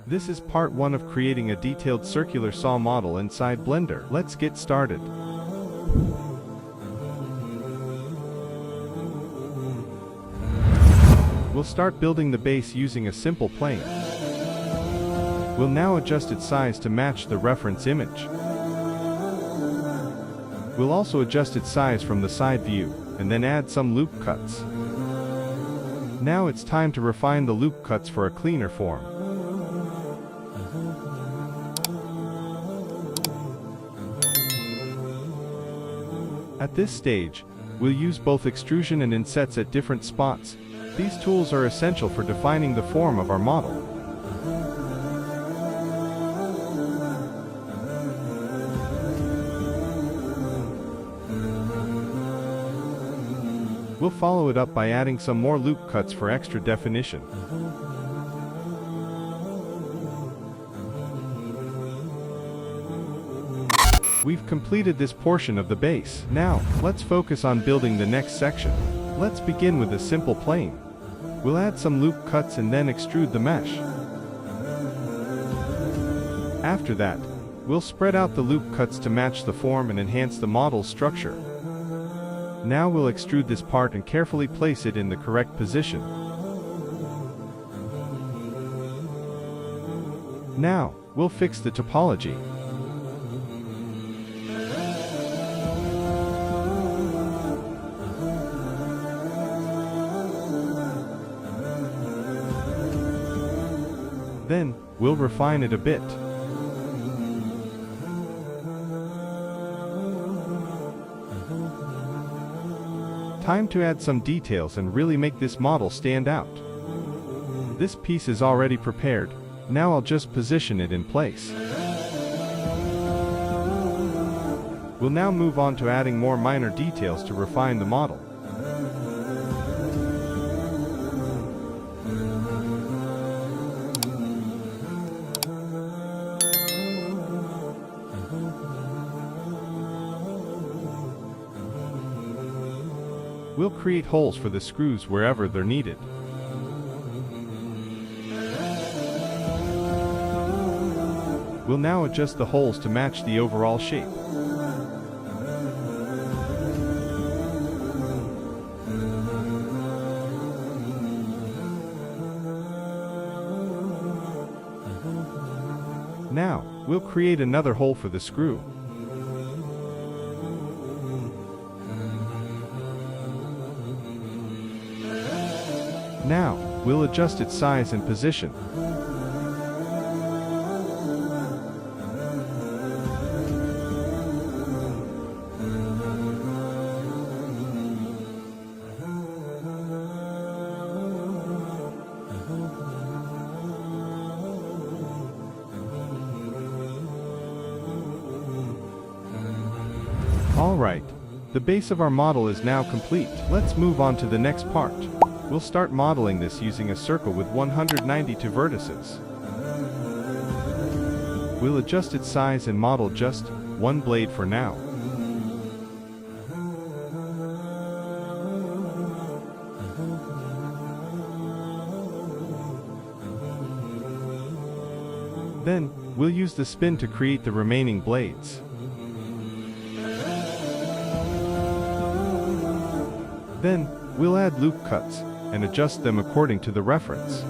This is part 1 of creating a detailed circular saw model inside Blender. Let's get started. We'll start building the base using a simple plane. We'll now adjust its size to match the reference image. We'll also adjust its size from the side view, and then add some loop cuts. Now it's time to refine the loop cuts for a cleaner form. At this stage, we'll use both extrusion and insets at different spots. These tools are essential for defining the form of our model. We'll follow it up by adding some more loop cuts for extra definition. We've completed this portion of the base. Now, let's focus on building the next section. Let's begin with a simple plane. We'll add some loop cuts and then extrude the mesh. After that, we'll spread out the loop cuts to match the form and enhance the model's structure. Now we'll extrude this part and carefully place it in the correct position. Now, we'll fix the topology. Then, we'll refine it a bit. Time to add some details and really make this model stand out. This piece is already prepared. Now I'll just position it in place. We'll now move on to adding more minor details to refine the model. We'll create holes for the screws wherever they're needed. We'll now adjust the holes to match the overall shape. Now, we'll create another hole for the screw. Now, we'll adjust its size and position. Alright, the base of our model is now complete. Let's move on to the next part. We'll start modeling this using a circle with 192 vertices. We'll adjust its size and model just one blade for now. Then, we'll use the spin to create the remaining blades. Then, we'll add loop cuts and adjust them according to the reference.